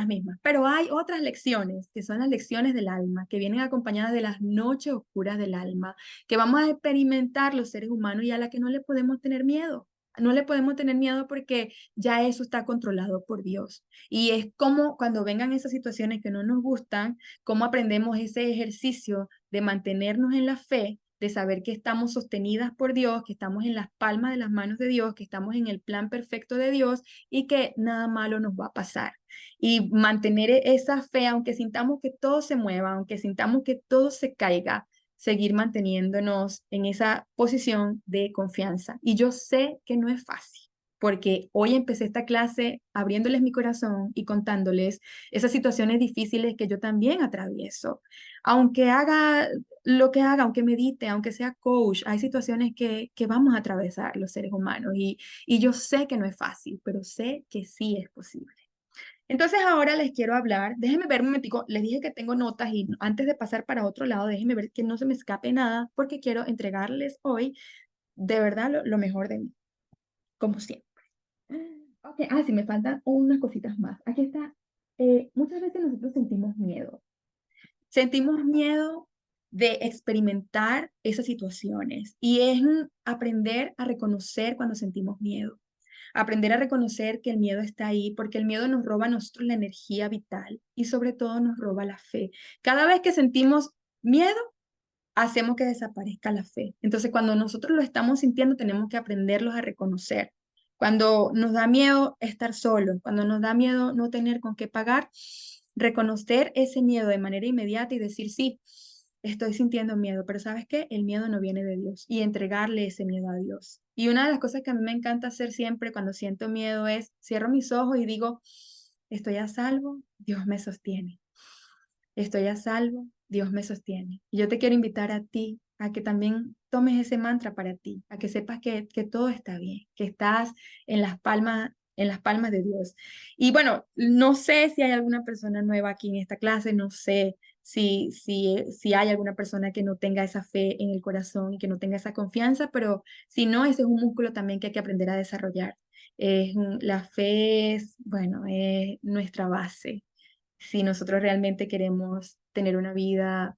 mismas. Pero hay otras lecciones, que son las lecciones del alma, que vienen acompañadas de las noches oscuras del alma, que vamos a experimentar los seres humanos y a la que no le podemos tener miedo. No le podemos tener miedo porque ya eso está controlado por Dios. Y es como cuando vengan esas situaciones que no nos gustan, cómo aprendemos ese ejercicio de mantenernos en la fe, de saber que estamos sostenidas por Dios, que estamos en las palmas de las manos de Dios, que estamos en el plan perfecto de Dios y que nada malo nos va a pasar. Y mantener esa fe, aunque sintamos que todo se mueva, aunque sintamos que todo se caiga, seguir manteniéndonos en esa posición de confianza. Y yo sé que no es fácil, porque hoy empecé esta clase abriéndoles mi corazón y contándoles esas situaciones difíciles que yo también atravieso. Aunque haga lo que haga, aunque medite, aunque sea coach, hay situaciones que vamos a atravesar los seres humanos y yo sé que no es fácil, pero sé que sí es posible. Entonces ahora les quiero hablar, déjenme ver un momentico, les dije que tengo notas y antes de pasar para otro lado, déjenme ver que no se me escape nada porque quiero entregarles hoy de verdad lo mejor de mí, como siempre. Ok, sí, me faltan unas cositas más. Aquí está. Muchas veces nosotros sentimos miedo. Sentimos miedo de experimentar esas situaciones y es aprender a reconocer cuando sentimos miedo. Aprender a reconocer que el miedo está ahí porque el miedo nos roba a nosotros la energía vital y sobre todo nos roba la fe. Cada vez que sentimos miedo, hacemos que desaparezca la fe. Entonces, cuando nosotros lo estamos sintiendo, tenemos que aprenderlos a reconocer. Cuando nos da miedo estar solos, cuando nos da miedo no tener con qué pagar, reconocer ese miedo de manera inmediata y decir, sí, estoy sintiendo miedo, pero ¿sabes qué? El miedo no viene de Dios y entregarle ese miedo a Dios. Y una de las cosas que a mí me encanta hacer siempre cuando siento miedo es cierro mis ojos y digo, estoy a salvo, Dios me sostiene. Estoy a salvo, Dios me sostiene. Y yo te quiero invitar a ti a que también tomes ese mantra para ti, a que sepas que todo está bien, que estás en las palmas de Dios. Y bueno, no sé si hay alguna persona nueva aquí en esta clase, no sé si hay alguna persona que no tenga esa fe en el corazón y que no tenga esa confianza, pero si no, ese es un músculo también que hay que aprender a desarrollar. La fe es, bueno, es nuestra base si nosotros realmente queremos tener una vida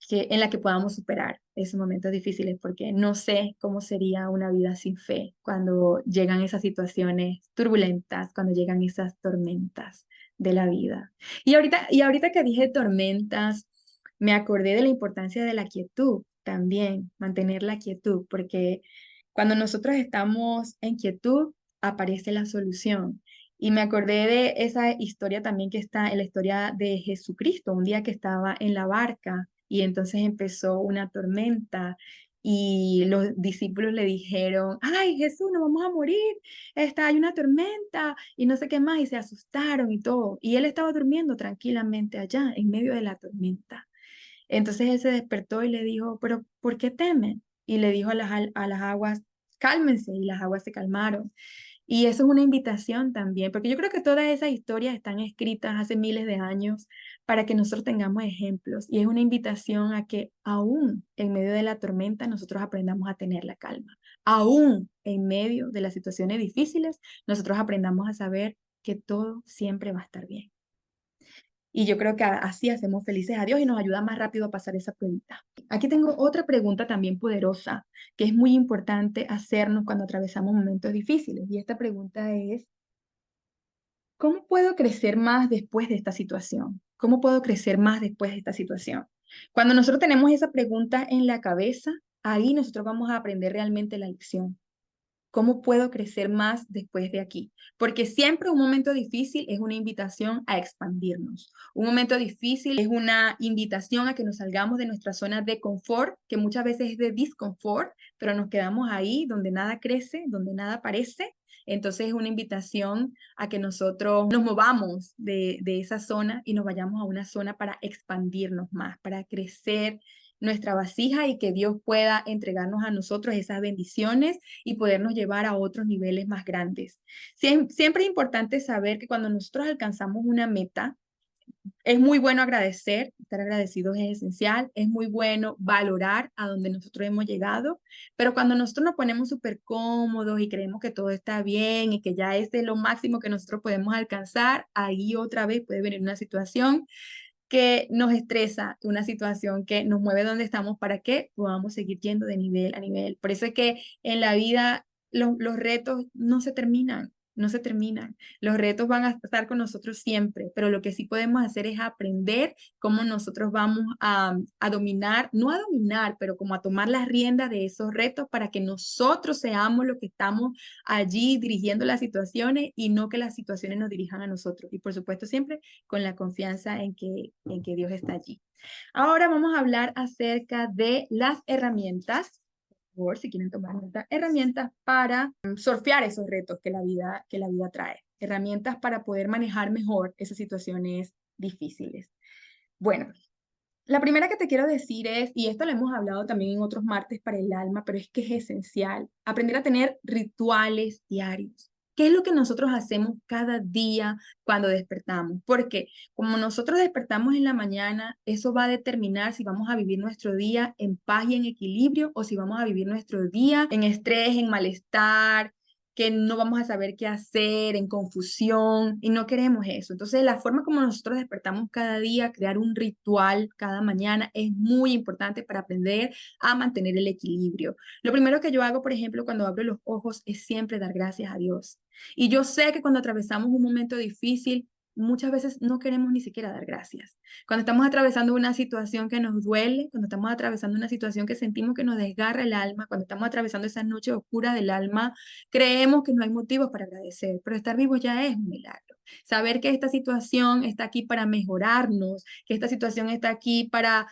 en la que podamos superar esos momentos difíciles, porque no sé cómo sería una vida sin fe cuando llegan esas situaciones turbulentas, cuando llegan esas tormentas de la vida. Y ahorita que dije tormentas, me acordé de la importancia de la quietud también, mantener la quietud, porque cuando nosotros estamos en quietud, aparece la solución. Y me acordé de esa historia también que está en la historia de Jesucristo, un día que estaba en la barca y entonces empezó una tormenta y los discípulos le dijeron, ay Jesús, nos vamos a morir, hay una tormenta y no sé qué más, y se asustaron y todo. Y él estaba durmiendo tranquilamente allá en medio de la tormenta. Entonces él se despertó y le dijo, pero ¿por qué temen? Y le dijo a las aguas, cálmense, y las aguas se calmaron. Y eso es una invitación también, porque yo creo que todas esas historias están escritas hace miles de años para que nosotros tengamos ejemplos. Y es una invitación a que aún en medio de la tormenta nosotros aprendamos a tener la calma. Aún en medio de las situaciones difíciles, nosotros aprendamos a saber que todo siempre va a estar bien. Y yo creo que así hacemos felices a Dios y nos ayuda más rápido a pasar esa pruebita. Aquí tengo otra pregunta también poderosa, que es muy importante hacernos cuando atravesamos momentos difíciles. Y esta pregunta es, ¿cómo puedo crecer más después de esta situación? ¿Cómo puedo crecer más después de esta situación? Cuando nosotros tenemos esa pregunta en la cabeza, ahí nosotros vamos a aprender realmente la lección. ¿Cómo puedo crecer más después de aquí? Porque siempre un momento difícil es una invitación a expandirnos. Un momento difícil es una invitación a que nos salgamos de nuestra zona de confort, que muchas veces es de disconfort, pero nos quedamos ahí donde nada crece, donde nada aparece. Entonces es una invitación a que nosotros nos movamos de esa zona y nos vayamos a una zona para expandirnos más, para crecer nuestra vasija y que Dios pueda entregarnos a nosotros esas bendiciones y podernos llevar a otros niveles más grandes. Siempre es importante saber que cuando nosotros alcanzamos una meta, Es muy bueno agradecer, estar agradecidos es esencial, es muy bueno valorar a donde nosotros hemos llegado, pero cuando nosotros nos ponemos súper cómodos y creemos que todo está bien y que ya es de lo máximo que nosotros podemos alcanzar, ahí otra vez puede venir una situación que nos estresa, una situación que nos mueve donde estamos para que podamos seguir yendo de nivel a nivel. Por eso es que en la vida los retos no se terminan, no se terminan. Los retos van a estar con nosotros siempre, pero lo que sí podemos hacer es aprender cómo nosotros vamos a dominar, no a dominar, pero como a tomar las riendas de esos retos para que nosotros seamos los que estamos allí dirigiendo las situaciones y no que las situaciones nos dirijan a nosotros. Y por supuesto siempre con la confianza en que Dios está allí. Ahora vamos a hablar acerca de las herramientas, por si quieren tomar nota, herramientas para surfear esos retos que la vida trae, herramientas para poder manejar mejor esas situaciones difíciles. Bueno, la primera que te quiero decir es, y esto lo hemos hablado también en otros martes para el alma, pero es que es esencial, aprender a tener rituales diarios. ¿Qué es lo que nosotros hacemos cada día cuando despertamos? Porque como nosotros despertamos en la mañana, eso va a determinar si vamos a vivir nuestro día en paz y en equilibrio o si vamos a vivir nuestro día en estrés, en malestar, que no vamos a saber qué hacer, en confusión, y no queremos eso. Entonces, la forma como nosotros despertamos cada día, crear un ritual cada mañana, es muy importante para aprender a mantener el equilibrio. Lo primero que yo hago, por ejemplo, cuando abro los ojos, es siempre dar gracias a Dios. Y yo sé que cuando atravesamos un momento difícil, muchas veces no queremos ni siquiera dar gracias. Cuando estamos atravesando una situación que nos duele, cuando estamos atravesando una situación que sentimos que nos desgarra el alma, cuando estamos atravesando esa noche oscura del alma, creemos que no hay motivos para agradecer, pero estar vivo ya es un milagro. Saber que esta situación está aquí para mejorarnos, que esta situación está aquí para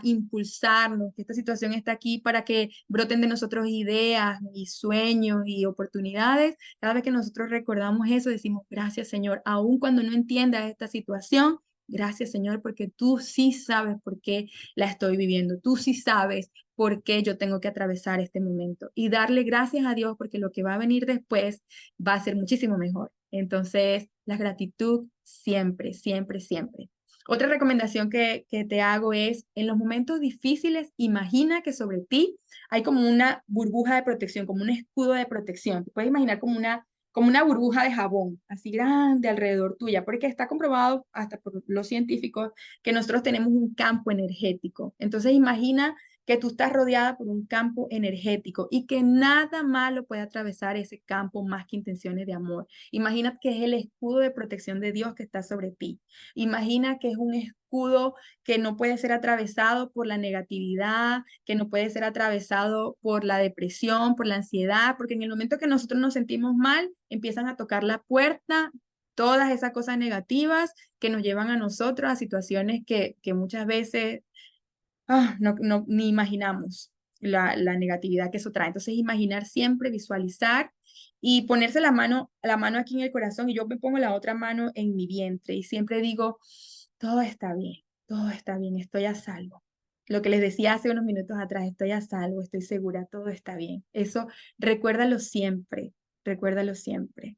impulsarnos, que esta situación está aquí para que broten de nosotros ideas y sueños y oportunidades. Cada vez que nosotros recordamos eso, decimos, gracias Señor, aun cuando no entiendas esta situación. Gracias, Señor, porque tú sí sabes por qué la estoy viviendo. Tú sí sabes por qué yo tengo que atravesar este momento y darle gracias a Dios porque lo que va a venir después va a ser muchísimo mejor. Entonces, la gratitud siempre, siempre, siempre. Otra recomendación que te hago es, en los momentos difíciles, imagina que sobre ti hay como una burbuja de protección, como un escudo de protección. Te puedes imaginar como una burbuja de jabón, así grande alrededor tuya, porque está comprobado hasta por los científicos que nosotros tenemos un campo energético. Entonces, imagina que tú estás rodeada por un campo energético y que nada malo puede atravesar ese campo más que intenciones de amor. Imagina que es el escudo de protección de Dios que está sobre ti. Imagina que es un escudo que no puede ser atravesado por la negatividad, que no puede ser atravesado por la depresión, por la ansiedad, porque en el momento que nosotros nos sentimos mal, empiezan a tocar la puerta todas esas cosas negativas que nos llevan a nosotros a situaciones que muchas veces ni imaginamos la negatividad que eso trae. Entonces, imaginar siempre, visualizar y ponerse la mano aquí en el corazón y yo me pongo la otra mano en mi vientre y siempre digo, todo está bien, estoy a salvo. Lo que les decía hace unos minutos atrás, estoy a salvo, estoy segura, todo está bien. Eso, recuérdalo siempre, recuérdalo siempre.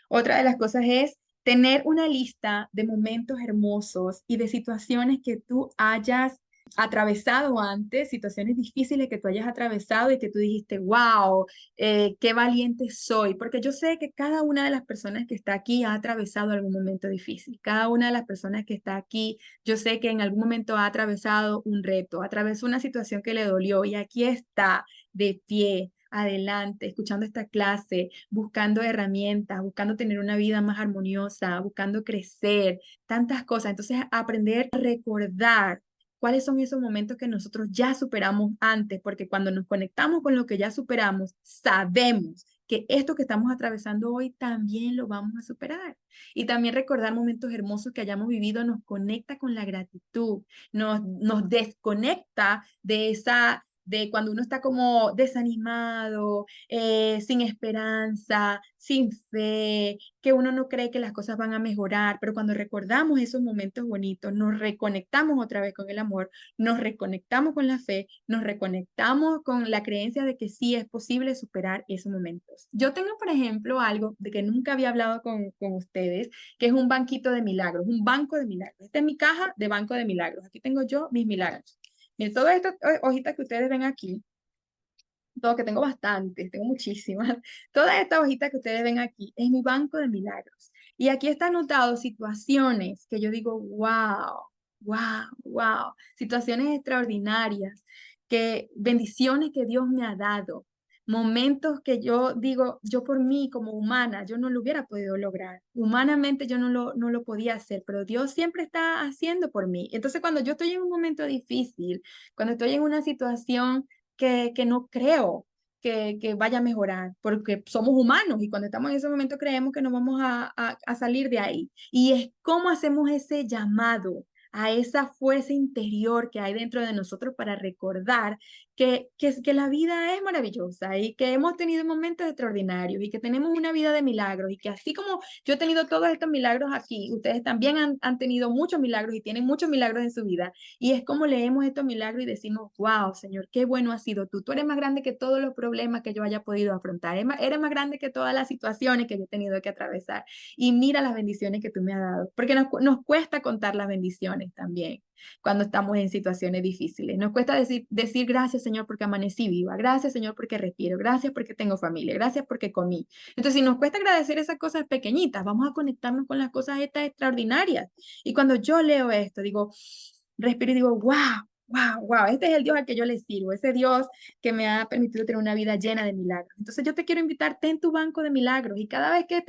Otra de las cosas es tener una lista de momentos hermosos y de situaciones que tú hayas atravesado antes, situaciones difíciles que tú hayas atravesado y que tú dijiste, wow, qué valiente soy, porque yo sé que cada una de las personas que está aquí ha atravesado algún momento difícil, cada una de las personas que está aquí, yo sé que en algún momento ha atravesado un reto, atravesó una situación que le dolió y aquí está de pie, adelante, escuchando esta clase, buscando herramientas, buscando tener una vida más armoniosa, buscando crecer, tantas cosas. Entonces, aprender a recordar cuáles son esos momentos que nosotros ya superamos antes, porque cuando nos conectamos con lo que ya superamos, sabemos que esto que estamos atravesando hoy también lo vamos a superar. Y también recordar momentos hermosos que hayamos vivido nos conecta con la gratitud, nos desconecta de esa de cuando uno está como desanimado, sin esperanza, sin fe, que uno no cree que las cosas van a mejorar, pero cuando recordamos esos momentos bonitos, nos reconectamos otra vez con el amor, nos reconectamos con la fe, nos reconectamos con la creencia de que sí es posible superar esos momentos. Yo tengo, por ejemplo, algo de que nunca había hablado con ustedes, que es un banquito de milagros, un banco de milagros. Esta es mi caja de banco de milagros. Aquí tengo yo mis milagros. Miren, todas estas hojitas que ustedes ven aquí, todo que tengo bastantes, tengo muchísimas. Todas estas hojitas que ustedes ven aquí es mi banco de milagros. Y aquí está anotado situaciones que yo digo, wow, wow, wow, situaciones extraordinarias, que bendiciones que Dios me ha dado, momentos que yo digo, yo por mí como humana, yo no lo hubiera podido lograr. Humanamente yo no lo podía hacer, pero Dios siempre está haciendo por mí. Entonces cuando yo estoy en un momento difícil, cuando estoy en una situación que no creo que vaya a mejorar, porque somos humanos y cuando estamos en ese momento creemos que no vamos a salir de ahí. Y es cómo hacemos ese llamado a esa fuerza interior que hay dentro de nosotros para recordar que la vida es maravillosa y que hemos tenido momentos extraordinarios y que tenemos una vida de milagros y que así como yo he tenido todos estos milagros aquí, ustedes también han tenido muchos milagros y tienen muchos milagros en su vida. Y es como leemos estos milagros y decimos, wow, Señor, qué bueno has sido tú. Tú eres más grande que todos los problemas que yo haya podido afrontar. Eres más grande que todas las situaciones que yo he tenido que atravesar. Y mira las bendiciones que tú me has dado. Porque nos cuesta contar las bendiciones también cuando estamos en situaciones difíciles. Nos cuesta decir gracias, Señor, porque amanecí viva. Gracias, Señor, porque respiro. Gracias porque tengo familia. Gracias porque comí. Entonces, si nos cuesta agradecer esas cosas pequeñitas, vamos a conectarnos con las cosas estas extraordinarias. Y cuando yo leo esto, digo, respiro y digo, wow, wow, wow, este es el Dios al que yo le sirvo, ese Dios que me ha permitido tener una vida llena de milagros. Entonces yo te quiero invitar, ten tu banco de milagros y cada vez que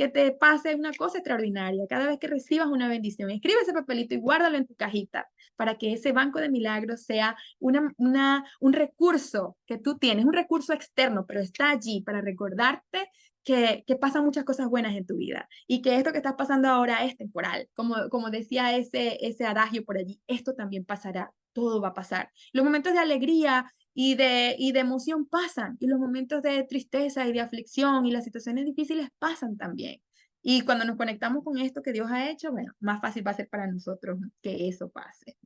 te pase una cosa extraordinaria, cada vez que recibas una bendición, escribe ese papelito y guárdalo en tu cajita para que ese banco de milagros sea un recurso que tú tienes, un recurso externo, pero está allí para recordarte que pasan muchas cosas buenas en tu vida y que esto que estás pasando ahora es temporal. Como decía ese adagio por allí, esto también pasará, todo va a pasar. Los momentos de alegría y de emoción pasan y los momentos de tristeza y de aflicción y las situaciones difíciles pasan también. Y cuando nos conectamos con esto que Dios ha hecho, bueno, más fácil va a ser para nosotros que eso pase.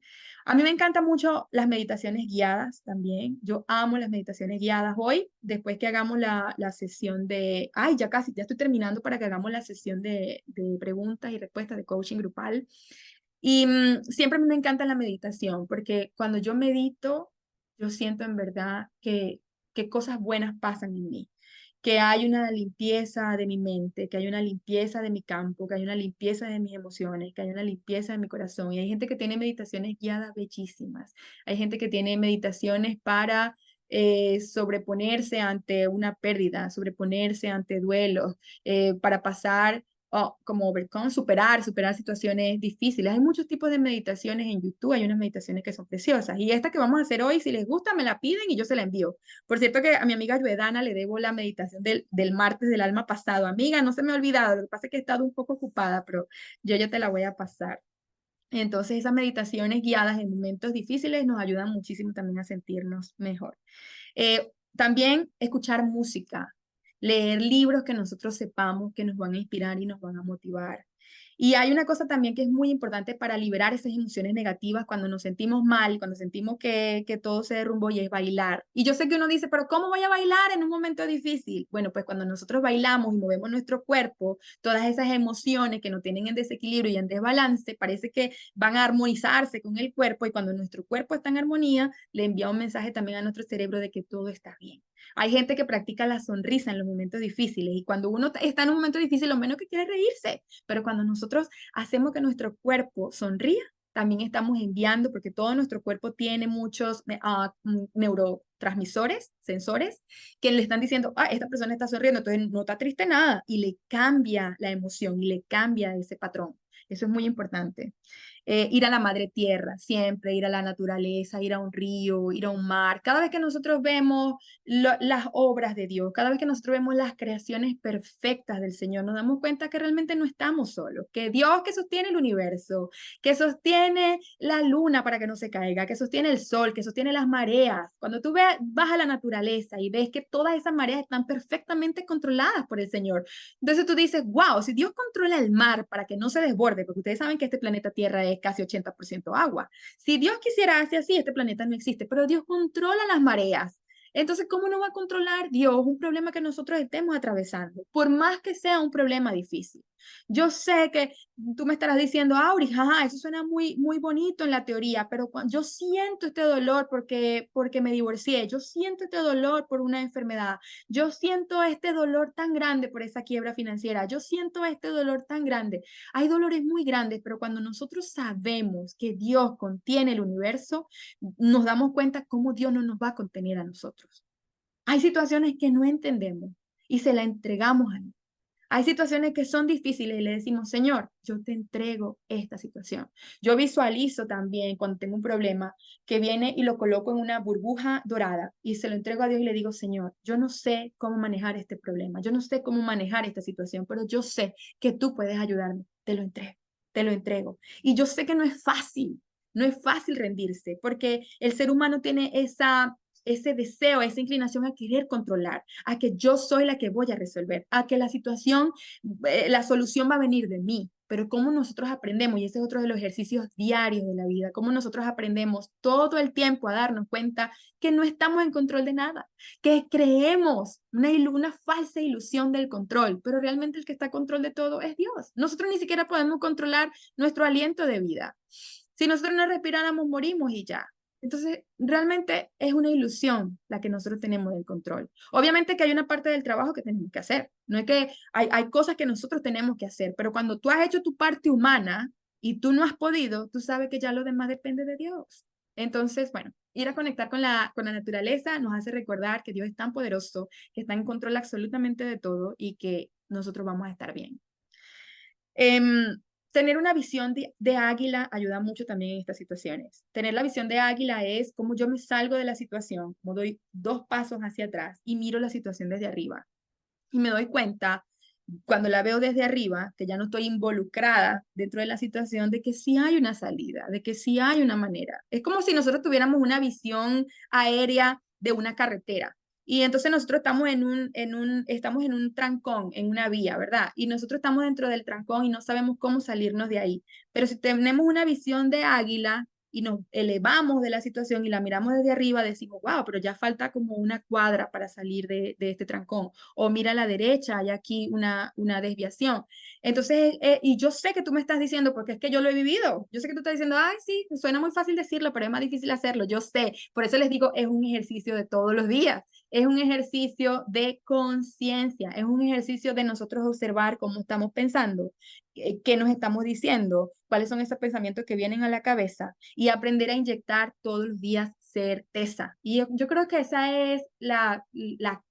A mí me encantan mucho las meditaciones guiadas también. Yo amo las meditaciones guiadas. Hoy, después que hagamos la sesión de, ay, ya casi, ya estoy terminando para que hagamos la sesión de preguntas y respuestas de coaching grupal. Y siempre me encanta la meditación, porque cuando yo medito, yo siento en verdad que cosas buenas pasan en mí, que hay una limpieza de mi mente, que hay una limpieza de mi campo, que hay una limpieza de mis emociones, que hay una limpieza de mi corazón. Y hay gente que tiene meditaciones guiadas bellísimas. Hay gente que tiene meditaciones para sobreponerse ante una pérdida, sobreponerse ante duelos, para pasar como overcome, superar situaciones difíciles. Hay muchos tipos de meditaciones en YouTube, hay unas meditaciones que son preciosas. Y esta que vamos a hacer hoy, si les gusta, me la piden y yo se la envío. Por cierto que a mi amiga Yuedana le debo la meditación del martes del alma pasado. Amiga, no se me ha olvidado, lo que pasa es que he estado un poco ocupada, pero yo ya te la voy a pasar. Entonces, esas meditaciones guiadas en momentos difíciles nos ayudan muchísimo también a sentirnos mejor. También escuchar música, leer libros que nosotros sepamos que nos van a inspirar y nos van a motivar. Y hay una cosa también que es muy importante para liberar esas emociones negativas cuando nos sentimos mal, cuando sentimos que todo se derrumbó y es bailar. Y yo sé que uno dice, pero ¿cómo voy a bailar en un momento difícil? Bueno, pues cuando nosotros bailamos y movemos nuestro cuerpo, todas esas emociones que nos tienen en desequilibrio y en desbalance, parece que van a armonizarse con el cuerpo y cuando nuestro cuerpo está en armonía, le envía un mensaje también a nuestro cerebro de que todo está bien. Hay gente que practica la sonrisa en los momentos difíciles y cuando uno está en un momento difícil, lo menos que quiere es reírse, pero cuando nosotros hacemos que nuestro cuerpo sonría, también estamos enviando, porque todo nuestro cuerpo tiene muchos neurotransmisores, sensores, que le están diciendo, esta persona está sonriendo, entonces no está triste nada, y le cambia la emoción y le cambia ese patrón. Eso es muy importante. ir a la madre tierra, siempre ir a la naturaleza, ir a un río, ir a un mar. Cada vez que nosotros vemos las obras de Dios, cada vez que nosotros vemos las creaciones perfectas del Señor, nos damos cuenta que realmente no estamos solos, que Dios que sostiene el universo, que sostiene la luna para que no se caiga, que sostiene el sol, que sostiene las mareas. Cuando tú vas a la naturaleza y ves que todas esas mareas están perfectamente controladas por el Señor, entonces tú dices, wow, si Dios controla el mar para que no se desborde, porque ustedes saben que este planeta Tierra es casi 80% agua, si Dios quisiera hacer así, este planeta no existe, pero Dios controla las mareas. Entonces, ¿cómo no va a controlar Dios un problema que nosotros estemos atravesando? Por más que sea un problema difícil. Yo sé que tú me estarás diciendo, Auri, jaja, eso suena muy bonito en la teoría, pero yo siento este dolor porque me divorcié, yo siento este dolor por una enfermedad, yo siento este dolor tan grande por esa quiebra financiera, yo siento este dolor tan grande. Hay dolores muy grandes, pero cuando nosotros sabemos que Dios contiene el universo, nos damos cuenta cómo Dios no nos va a contener a nosotros. Hay situaciones que no entendemos y se la entregamos a Él. Hay situaciones que son difíciles y le decimos, Señor, yo te entrego esta situación. Yo visualizo también cuando tengo un problema que viene y lo coloco en una burbuja dorada y se lo entrego a Dios y le digo, Señor, yo no sé cómo manejar este problema, yo no sé cómo manejar esta situación, pero yo sé que tú puedes ayudarme. Te lo entrego, te lo entrego. Y yo sé que no es fácil, no es fácil rendirse porque el ser humano tiene ese deseo, esa inclinación a querer controlar, a que yo soy la que voy a resolver, a que la situación, la solución va a venir de mí. Pero cómo nosotros aprendemos, y ese es otro de los ejercicios diarios de la vida, cómo nosotros aprendemos todo el tiempo a darnos cuenta que no estamos en control de nada, que creemos una falsa ilusión del control, pero realmente el que está en control de todo es Dios. Nosotros ni siquiera podemos controlar nuestro aliento de vida. Si nosotros no respiráramos, morimos y ya. Entonces, realmente es una ilusión la que nosotros tenemos del control. Obviamente que hay una parte del trabajo que tenemos que hacer. No es que hay cosas que nosotros tenemos que hacer, pero cuando tú has hecho tu parte humana y tú no has podido, tú sabes que ya lo demás depende de Dios. Entonces, bueno, ir a conectar con la naturaleza nos hace recordar que Dios es tan poderoso, que está en control absolutamente de todo y que nosotros vamos a estar bien. Tener una visión de águila ayuda mucho también en estas situaciones. Tener la visión de águila es como yo me salgo de la situación, como doy 2 pasos hacia atrás y miro la situación desde arriba. Y me doy cuenta, cuando la veo desde arriba, que ya no estoy involucrada dentro de la situación, de que sí hay una salida, de que sí hay una manera. Es como si nosotros tuviéramos una visión aérea de una carretera. Y entonces nosotros estamos en un trancón, en una vía, ¿verdad? Y nosotros estamos dentro del trancón y no sabemos cómo salirnos de ahí. Pero si tenemos una visión de águila y nos elevamos de la situación y la miramos desde arriba, decimos, wow, pero ya falta como una cuadra para salir de este trancón. O mira a la derecha, hay aquí una desviación. Entonces, y yo sé que tú me estás diciendo, porque es que yo lo he vivido. Yo sé que tú estás diciendo, ay, sí, suena muy fácil decirlo, pero es más difícil hacerlo. Yo sé. Por eso les digo, es un ejercicio de todos los días. Es un ejercicio de conciencia, es un ejercicio de nosotros observar cómo estamos pensando, qué nos estamos diciendo, cuáles son esos pensamientos que vienen a la cabeza y aprender a inyectar todos los días certeza. Y yo creo que esa es la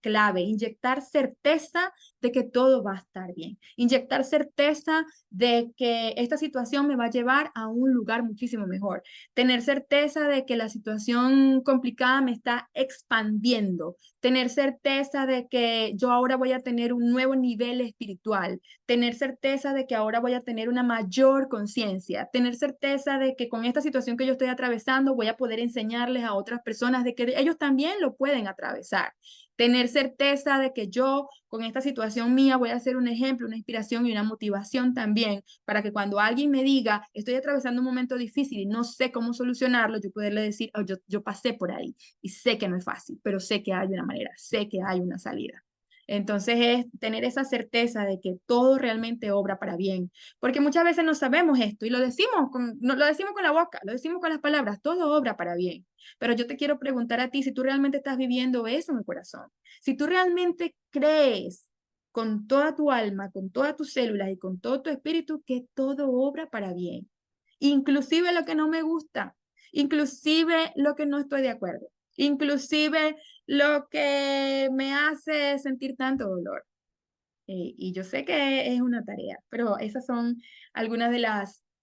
clave, inyectar certeza de que todo va a estar bien, inyectar certeza de que esta situación me va a llevar a un lugar muchísimo mejor, tener certeza de que la situación complicada me está expandiendo, tener certeza de que yo ahora voy a tener un nuevo nivel espiritual, tener certeza de que ahora voy a tener una mayor conciencia, tener certeza de que con esta situación que yo estoy atravesando voy a poder enseñarles a otras personas de que ellos también lo pueden atravesar. Tener certeza de que yo con esta situación mía voy a ser un ejemplo, una inspiración y una motivación también para que cuando alguien me diga, estoy atravesando un momento difícil y no sé cómo solucionarlo, yo poderle decir, oh, yo pasé por ahí y sé que no es fácil, pero sé que hay una manera, sé que hay una salida. Entonces es tener esa certeza de que todo realmente obra para bien, porque muchas veces no sabemos esto y no, lo decimos con la boca, lo decimos con las palabras, todo obra para bien. Pero yo te quiero preguntar a ti si tú realmente estás viviendo eso en el corazón, si tú realmente crees con toda tu alma, con todas tus células y con todo tu espíritu que todo obra para bien, inclusive lo que no me gusta, inclusive lo que no estoy de acuerdo, inclusive lo que me hace sentir tanto dolor. Y yo sé que es una tarea, pero esas son algunas de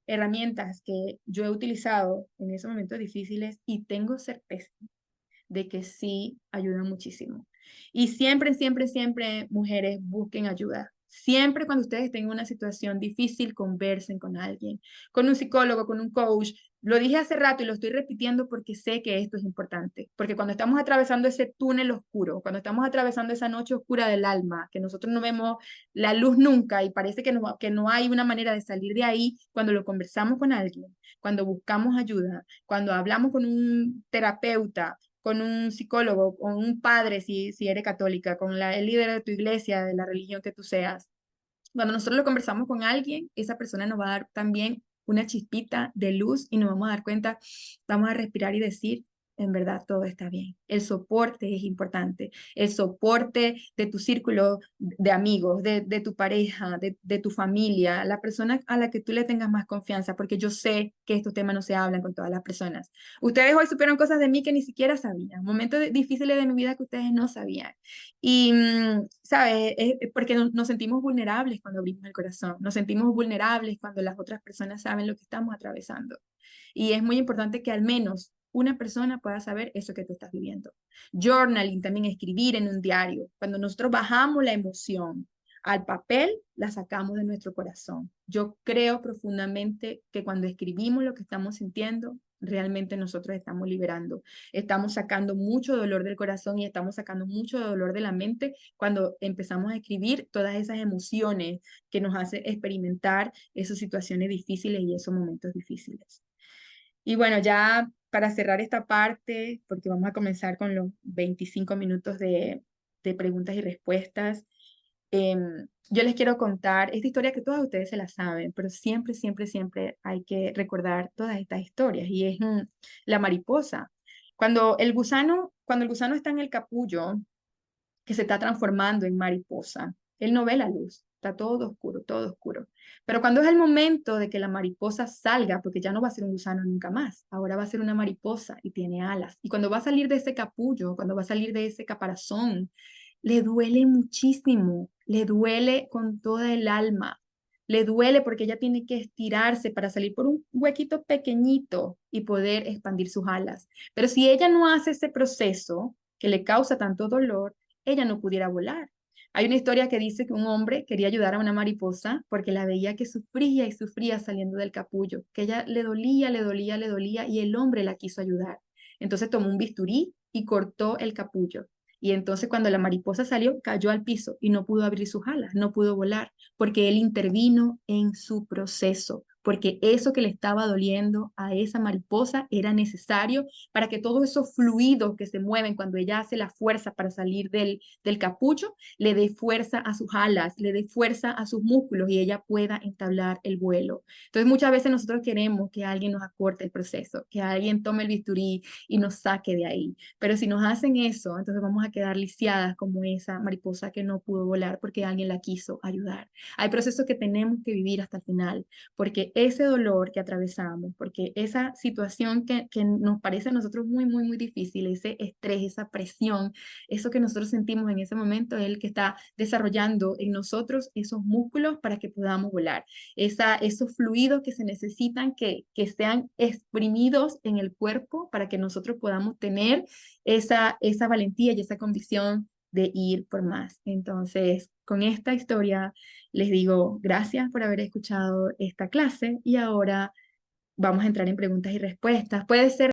herramientas que yo he utilizado en esos momentos difíciles y tengo certeza de que sí ayudan muchísimo. Y siempre, siempre, siempre, mujeres, busquen ayuda. Siempre cuando ustedes tengan una situación difícil, conversen con alguien, con un psicólogo, con un coach. Lo dije hace rato y lo estoy repitiendo porque sé que esto es importante. Porque cuando estamos atravesando ese túnel oscuro, cuando estamos atravesando esa noche oscura del alma, que nosotros no vemos la luz nunca y parece que no hay una manera de salir de ahí, cuando lo conversamos con alguien, cuando buscamos ayuda, cuando hablamos con un terapeuta, con un psicólogo, con un padre si eres católica, con el líder de tu iglesia, de la religión que tú seas. Cuando nosotros lo conversamos con alguien, esa persona nos va a dar también una chispita de luz y nos vamos a dar cuenta, vamos a respirar y decir, en verdad todo está bien. El soporte es importante, el soporte de tu círculo de amigos, de tu pareja, de tu familia, la persona a la que tú le tengas más confianza, porque yo sé que estos temas no se hablan con todas las personas. Ustedes hoy supieron cosas de mí que ni siquiera sabían, momentos difíciles de mi vida que ustedes no sabían. Y, ¿sabes? Porque nos sentimos vulnerables cuando abrimos el corazón, nos sentimos vulnerables cuando las otras personas saben lo que estamos atravesando. Y es muy importante que al menos una persona pueda saber eso que tú estás viviendo. Journaling, también escribir en un diario. Cuando nosotros bajamos la emoción al papel, la sacamos de nuestro corazón. Yo creo profundamente que cuando escribimos lo que estamos sintiendo, realmente nosotros estamos liberando. Estamos sacando mucho dolor del corazón y estamos sacando mucho dolor de la mente cuando empezamos a escribir todas esas emociones que nos hace experimentar esas situaciones difíciles y esos momentos difíciles. Y bueno, ya para cerrar esta parte, porque vamos a comenzar con los 25 minutos de preguntas y respuestas, yo les quiero contar esta historia que todas ustedes se la saben, pero siempre, siempre, siempre hay que recordar todas estas historias y es la mariposa. Cuando el gusano está en el capullo, que se está transformando en mariposa. Él no ve la luz, está todo oscuro, todo oscuro. Pero cuando es el momento de que la mariposa salga, porque ya no va a ser un gusano nunca más, ahora va a ser una mariposa y tiene alas. Y cuando va a salir de ese capullo, cuando va a salir de ese caparazón, le duele muchísimo, le duele con toda el alma. Le duele porque ella tiene que estirarse para salir por un huequito pequeñito y poder expandir sus alas. Pero si ella no hace ese proceso que le causa tanto dolor, ella no pudiera volar. Hay una historia que dice que un hombre quería ayudar a una mariposa porque la veía que sufría y sufría saliendo del capullo, que ella le dolía, le dolía, le dolía y el hombre la quiso ayudar. Entonces tomó un bisturí y cortó el capullo. Y entonces cuando la mariposa salió, cayó al piso y no pudo abrir sus alas, no pudo volar, porque él intervino en su proceso, porque eso que le estaba doliendo a esa mariposa era necesario para que todos esos fluidos que se mueven cuando ella hace la fuerza para salir del capullo, le dé fuerza a sus alas, le dé fuerza a sus músculos y ella pueda entablar el vuelo. Entonces muchas veces nosotros queremos que alguien nos acorte el proceso, que alguien tome el bisturí y nos saque de ahí. Pero si nos hacen eso, entonces vamos a quedar lisiadas como esa mariposa que no pudo volar porque alguien la quiso ayudar. Hay procesos que tenemos que vivir hasta el final, porque ese dolor que atravesamos, porque esa situación que nos parece a nosotros muy, muy, muy difícil, ese estrés, esa presión, eso que nosotros sentimos en ese momento es el que está desarrollando en nosotros esos músculos para que podamos volar, esos fluidos que se necesitan que sean exprimidos en el cuerpo para que nosotros podamos tener esa valentía y esa convicción de ir por más. Entonces, con esta historia les digo gracias por haber escuchado esta clase y ahora vamos a entrar en preguntas y respuestas. Puede ser